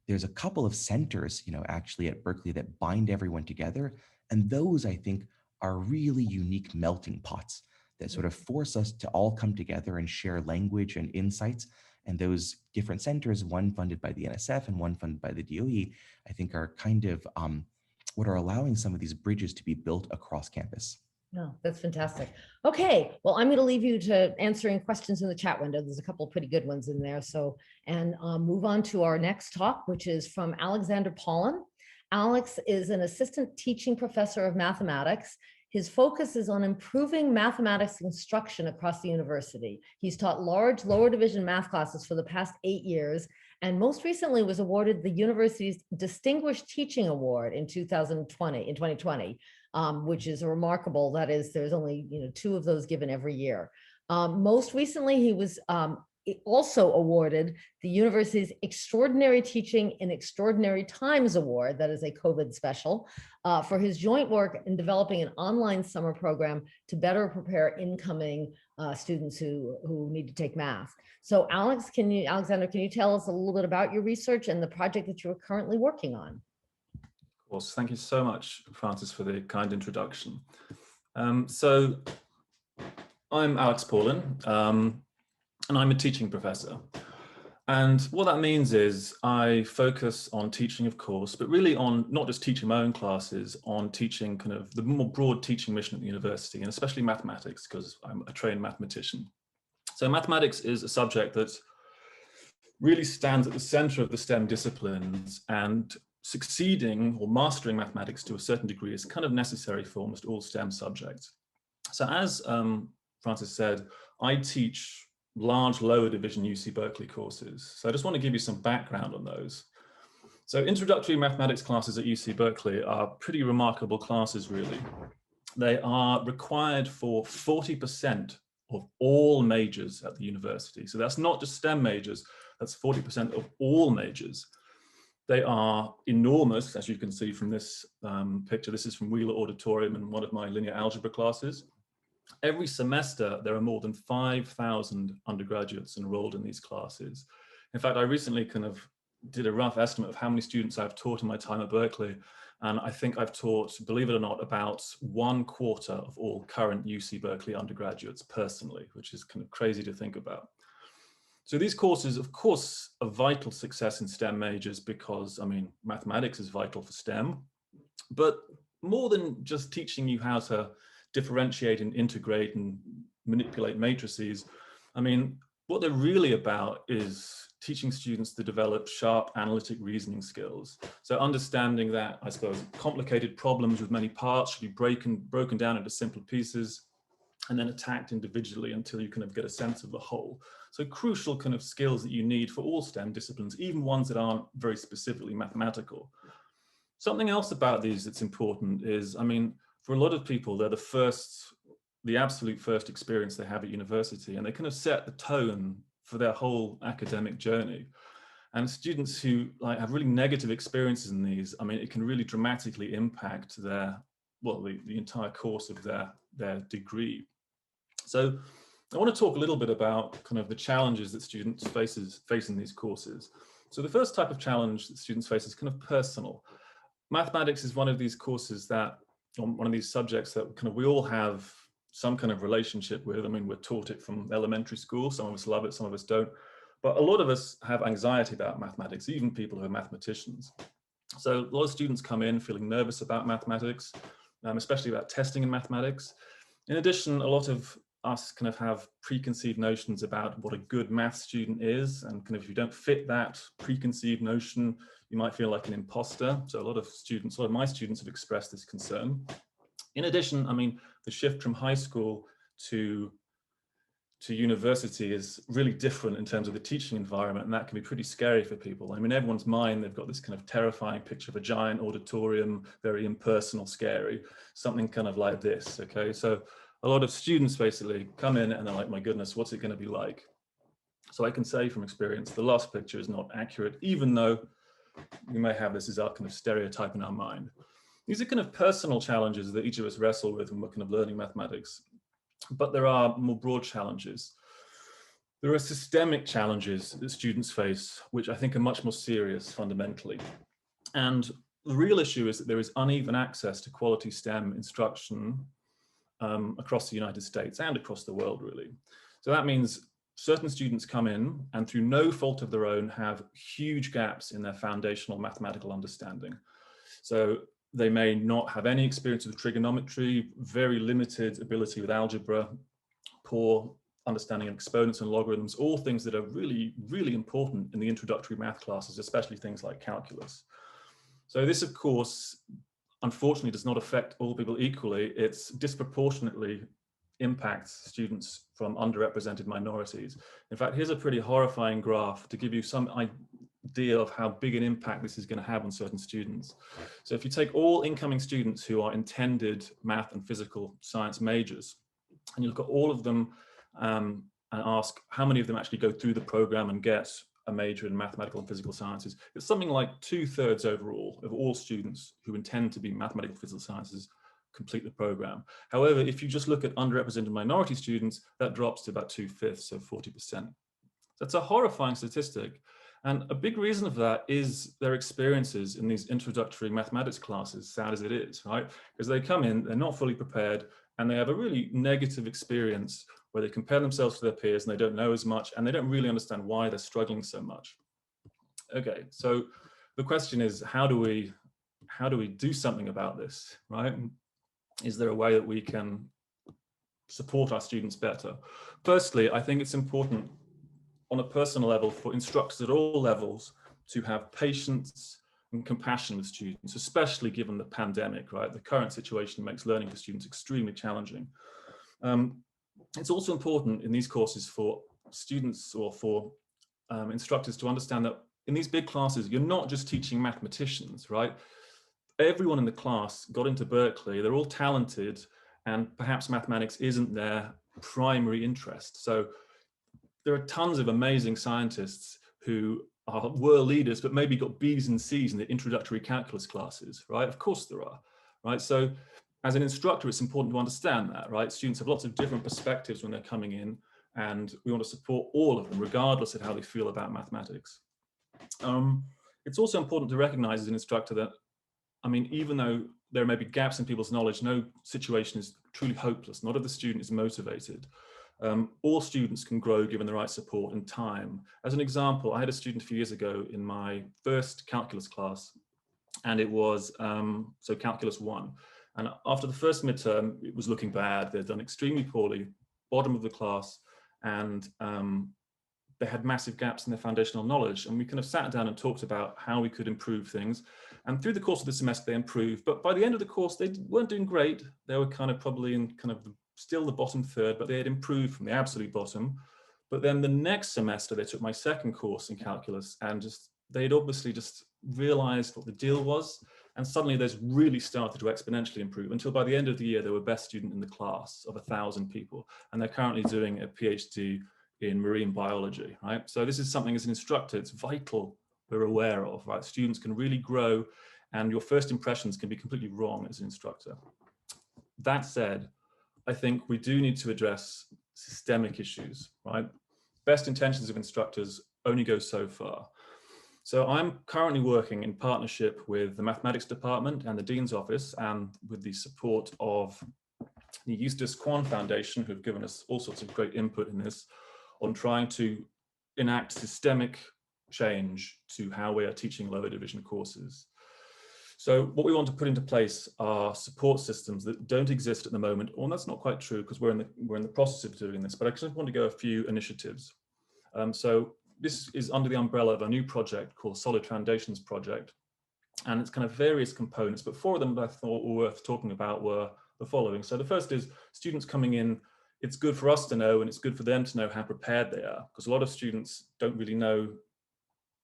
there's a couple of centers, actually at Berkeley that bind everyone together. And those, I think, are really unique melting pots that sort of force us to all come together and share language and insights. And those different centers, one funded by the NSF and one funded by the DOE, I think are kind of what are allowing some of these bridges to be built across campus. No, that's fantastic. Okay, well, I'm going to leave you to answering questions in the chat window. There's a couple of pretty good ones in there. So, and move on to our next talk, which is from Alexander Paulin. Alex is an assistant teaching professor of mathematics. His focus is on improving mathematics instruction across the university. He's taught large lower division math classes for the past 8 years and most recently was awarded the university's Distinguished Teaching Award in 2020, which is remarkable. That is, there's only 2 of those given every year. Most recently, he was also awarded the university's Extraordinary Teaching in Extraordinary Times Award, that is a COVID special, for his joint work in developing an online summer program to better prepare incoming students who need to take math. So Alexander, can you tell us a little bit about your research and the project that you are currently working on? Of course, thank you so much, Francis, for the kind introduction. So I'm Alex Paulin, and I'm a teaching professor. And what that means is I focus on teaching, of course, but really on not just teaching my own classes, on teaching kind of the more broad teaching mission at the university, and especially mathematics, because I'm a trained mathematician. So mathematics is a subject that really stands at the center of the STEM disciplines, and succeeding or mastering mathematics to a certain degree is kind of necessary for almost all STEM subjects. So as Francis said, I teach large lower division UC Berkeley courses. So I just want to give you some background on those. So introductory mathematics classes at UC Berkeley are pretty remarkable classes, really. They are required for 40% of all majors at the university. So that's not just STEM majors, that's 40% of all majors. They are enormous, as you can see from this picture. This is from Wheeler Auditorium in one of my linear algebra classes. Every semester, there are more than 5,000 undergraduates enrolled in these classes. In fact, I recently kind of did a rough estimate of how many students I've taught in my time at Berkeley. And I think I've taught, believe it or not, about 1/4 of all current UC Berkeley undergraduates personally, which is kind of crazy to think about. So these courses, of course, are vital success in STEM majors because, I mean, mathematics is vital for STEM, but more than just teaching you how to differentiate and integrate and manipulate matrices, I mean, what they're really about is teaching students to develop sharp analytic reasoning skills. So understanding that, I suppose, complicated problems with many parts should be broken down into simpler pieces and then attacked individually until you kind of get a sense of the whole. So crucial kind of skills that you need for all STEM disciplines, even ones that aren't very specifically mathematical. Something else about these that's important is, I mean, for a lot of people, they're the absolute first experience they have at university, and they kind of set the tone for their whole academic journey. And students who have really negative experiences in these, I mean, it can really dramatically impact the entire course of their degree. So I want to talk a little bit about kind of the challenges that students face in these courses. So the first type of challenge that students face is kind of personal. Mathematics is one of these courses that, one of these subjects that kind of we all have some kind of relationship with. I mean, we're taught it from elementary school. Some of us love it, some of us don't. But a lot of us have anxiety about mathematics, even people who are mathematicians. So a lot of students come in feeling nervous about mathematics, especially about testing in mathematics. In addition, a lot of us kind of have preconceived notions about what a good math student is. And kind of if you don't fit that preconceived notion, you might feel like an imposter. So a lot of my students have expressed this concern. In addition, I mean, the shift from high school to university is really different in terms of the teaching environment, and that can be pretty scary for people. I mean, everyone's mind, they've got this kind of terrifying picture of a giant auditorium, very impersonal, scary, something kind of like this, okay? So a lot of students basically come in and they're like, my goodness, what's it going to be like? So I can say from experience, the last picture is not accurate, even though we may have this as our kind of stereotype in our mind. These are kind of personal challenges that each of us wrestle with when we're kind of learning mathematics. But there are more broad challenges. There are systemic challenges that students face, which I think are much more serious fundamentally. And the real issue is that there is uneven access to quality STEM instruction across the United States and across the world, really. So that means certain students come in and through no fault of their own have huge gaps in their foundational mathematical understanding. So they may not have any experience with trigonometry, very limited ability with algebra, poor understanding of exponents and logarithms, all things that are really, really important in the introductory math classes, especially things like calculus. So this, of course, unfortunately does not affect all people equally. It's disproportionately impacts students from underrepresented minorities. In fact, here's a pretty horrifying graph to give you some idea of how big an impact this is going to have on certain students. So if you take all incoming students who are intended math and physical science majors, and you look at all of them and ask how many of them actually go through the program and get a major in mathematical and physical sciences, it's something like 2/3 overall of all students who intend to be mathematical and physical sciences complete the program. However, if you just look at underrepresented minority students, that drops to about 2/5, so 40%. That's a horrifying statistic. And a big reason of that is their experiences in these introductory mathematics classes, sad as it is, right? Because they come in, they're not fully prepared, and they have a really negative experience where they compare themselves to their peers and they don't know as much, and they don't really understand why they're struggling so much. Okay, so the question is, how do we do something about this, right? Is there a way that we can support our students better? Firstly, I think it's important on a personal level for instructors at all levels to have patience and compassion with students, especially given the pandemic, right? The current situation makes learning for students extremely challenging. It's also important in these courses for students or for instructors to understand that in these big classes, you're not just teaching mathematicians, right? Everyone in the class got into Berkeley, they're all talented, and perhaps mathematics isn't their primary interest. So there are tons of amazing scientists who are world leaders, but maybe got B's and C's in the introductory calculus classes, right? Of course there are, right? So as an instructor, it's important to understand that, right? Students have lots of different perspectives when they're coming in, and we want to support all of them, regardless of how they feel about mathematics. It's also important to recognize as an instructor that, I mean, even though there may be gaps in people's knowledge, no situation is truly hopeless. Not if the student is motivated. All students can grow given the right support and time. As an example, I had a student a few years ago in my first calculus class, and it was so calculus 1. And after the first midterm, it was looking bad. They'd done extremely poorly, bottom of the class, and they had massive gaps in their foundational knowledge. And we kind of sat down and talked about how we could improve things. And through the course of the semester, they improved. But by the end of the course, they weren't doing great. They were kind of probably in kind of still the bottom third, but they had improved from the absolute bottom. But then the next semester, they took my second course in calculus, and they'd obviously just realized what the deal was. And suddenly they've really started to exponentially improve until by the end of the year, they were best student in the class of 1,000 people. And they're currently doing a PhD in marine biology, right? So this is something as an instructor, it's vital we're aware of, right? Students can really grow, and your first impressions can be completely wrong as an instructor. That said, I think we do need to address systemic issues, right? Best intentions of instructors only go so far. So I'm currently working in partnership with the mathematics department and the Dean's office, and with the support of the Eustace Kwan Foundation, who've given us all sorts of great input in this, on trying to enact systemic change to how we are teaching lower division courses. So what we want to put into place are support systems that don't exist at the moment. Well, that's not quite true because we're in the process of doing this, but I just want to go a few initiatives. So this is under the umbrella of a new project called Solid Foundations Project. And it's kind of various components, but 4 of them that I thought were worth talking about were the following. So the first is students coming in. It's good for us to know, and it's good for them to know how prepared they are, because a lot of students don't really know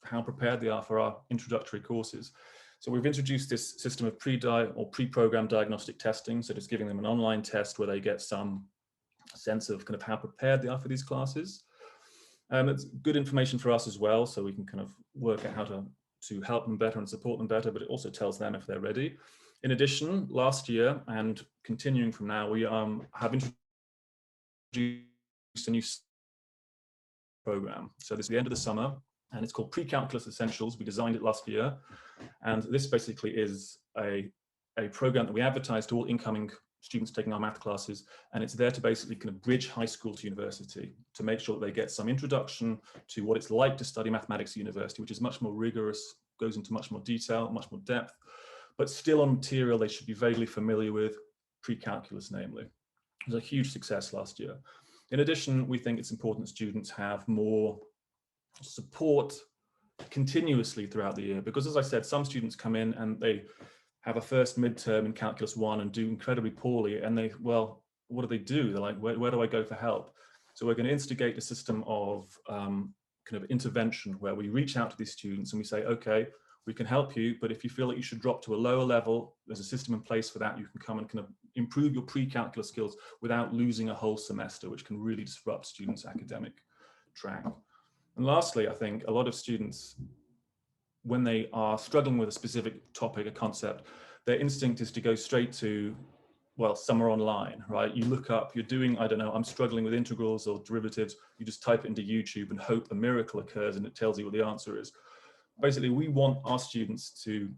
how prepared they are for our introductory courses. So we've introduced this system of pre-programmed diagnostic testing. So just giving them an online test where they get some sense of kind of how prepared they are for these classes. It's good information for us as well, so we can kind of work out how to help them better and support them better, but it also tells them if they're ready. In addition, last year and continuing from now, we have introduced a new program. So this is the end of the summer, and it's called Pre-Calculus Essentials. We designed it last year, and this basically is a program that we advertise to all incoming students taking our math classes, and it's there to basically kind of bridge high school to university, to make sure that they get some introduction to what it's like to study mathematics at university, which is much more rigorous, goes into much more detail, much more depth, but still on material they should be vaguely familiar with, pre-calculus namely. It was a huge success last year. In addition, we think it's important that students have more support continuously throughout the year, because as I said, some students come in and they have a first midterm in calculus 1 and do incredibly poorly, and well, what do? They're like, where do I go for help? So we're going to instigate a system of kind of intervention where we reach out to these students and we say, okay, we can help you, but if you feel that you should drop to a lower level, there's a system in place for that. You can come and kind of improve your pre-calculus skills without losing a whole semester, which can really disrupt students' academic track. And lastly, I think a lot of students, when they are struggling with a specific topic, a concept, their instinct is to go straight to, well, somewhere online, right? You look up, you're doing, I don't know, I'm struggling with integrals or derivatives. You just type it into YouTube and hope a miracle occurs and it tells you what the answer is. Basically, we want our students to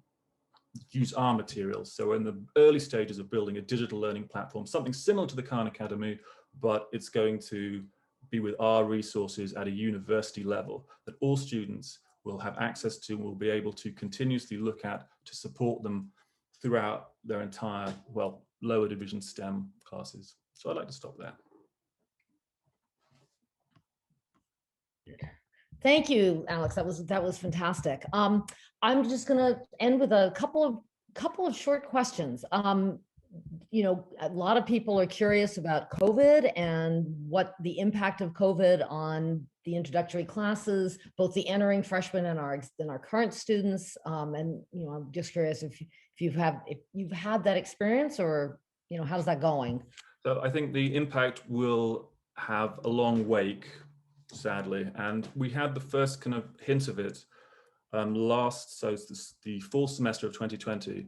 use our materials. So we're in the early stages of building a digital learning platform, something similar to the Khan Academy, but it's going to be with our resources at a university level that all students will have access to and will be able to continuously look at to support them throughout their entire, well, lower division STEM classes. So I'd like to stop there. Thank you, Alex. That was fantastic. I'm just going to end with a couple of short questions. You know, a lot of people are curious about COVID and what the impact of COVID on the introductory classes, both the entering freshmen and our current students. And you know, I'm just curious if you've had that experience, or you know, how's that going? So I think the impact will have a long wake, sadly, and we had the first kind of hint of it the fall semester of 2020.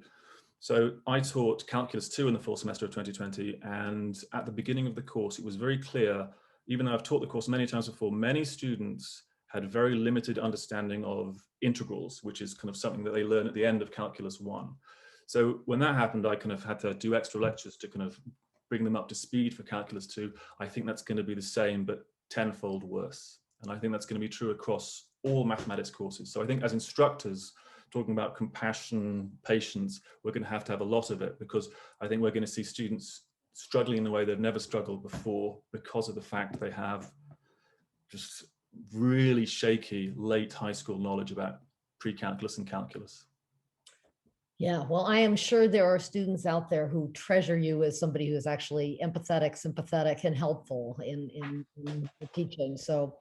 So I taught Calculus 2 in the fall semester of 2020, and at the beginning of the course, it was very clear, even though I've taught the course many times before, many students had very limited understanding of integrals, which is kind of something that they learn at the end of Calculus 1. So when that happened, I kind of had to do extra lectures to kind of bring them up to speed for Calculus 2. I think that's going to be the same, but tenfold worse. And I think that's going to be true across all mathematics courses. So I think as instructors, talking about compassion, patience, we're going to have a lot of it, because I think we're going to see students struggling in the way they've never struggled before because of the fact they have just really shaky late high school knowledge about pre-calculus and calculus. Yeah, well, I am sure there are students out there who treasure you as somebody who is actually empathetic, sympathetic, and helpful in the teaching. So,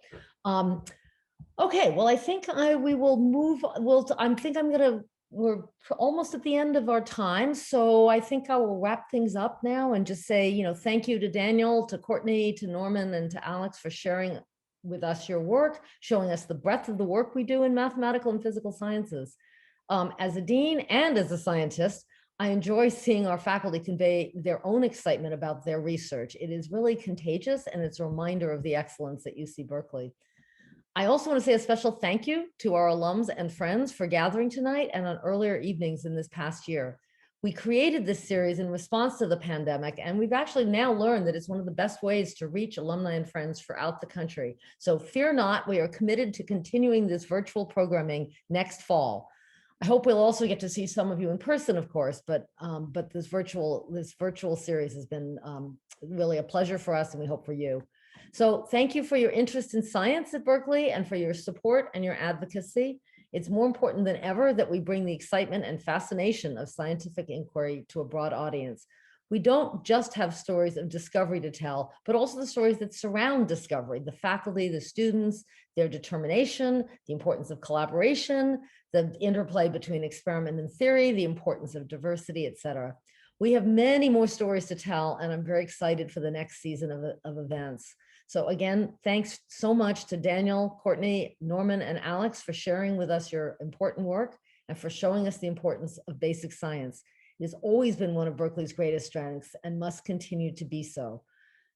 okay, well, I think we will move. We're almost at the end of our time, so I think I will wrap things up now and just say, you know, thank you to Daniel, to Courtney, to Norman, and to Alex for sharing with us your work, showing us the breadth of the work we do in mathematical and physical sciences. As a dean and as a scientist, I enjoy seeing our faculty convey their own excitement about their research. It is really contagious, and it's a reminder of the excellence at UC Berkeley. I also want to say a special thank you to our alums and friends for gathering tonight and on earlier evenings in this past year. We created this series in response to the pandemic, and we've actually now learned that it's one of the best ways to reach alumni and friends throughout the country. So fear not, we are committed to continuing this virtual programming next fall. I hope we'll also get to see some of you in person, of course, but this virtual series has been really a pleasure for us, and we hope for you. So thank you for your interest in science at Berkeley and for your support and your advocacy. It's more important than ever that we bring the excitement and fascination of scientific inquiry to a broad audience. We don't just have stories of discovery to tell, but also the stories that surround discovery, the faculty, the students, their determination, the importance of collaboration, the interplay between experiment and theory, the importance of diversity, et cetera. We have many more stories to tell, and I'm very excited for the next season of events. So again, thanks so much to Daniel, Courtney, Norman, and Alex for sharing with us your important work and for showing us the importance of basic science. It has always been one of Berkeley's greatest strengths and must continue to be so.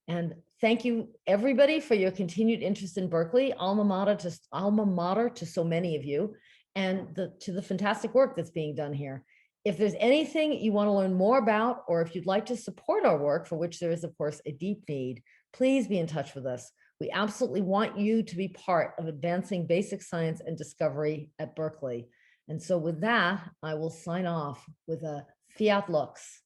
And thank you, everybody, for your continued interest in Berkeley, alma mater to so many of you, and to the fantastic work that's being done here. If there's anything you want to learn more about, or if you'd like to support our work, for which there is, of course, a deep need, please be in touch with us. We absolutely want you to be part of advancing basic science and discovery at Berkeley. And so with that, I will sign off with a fiat lux.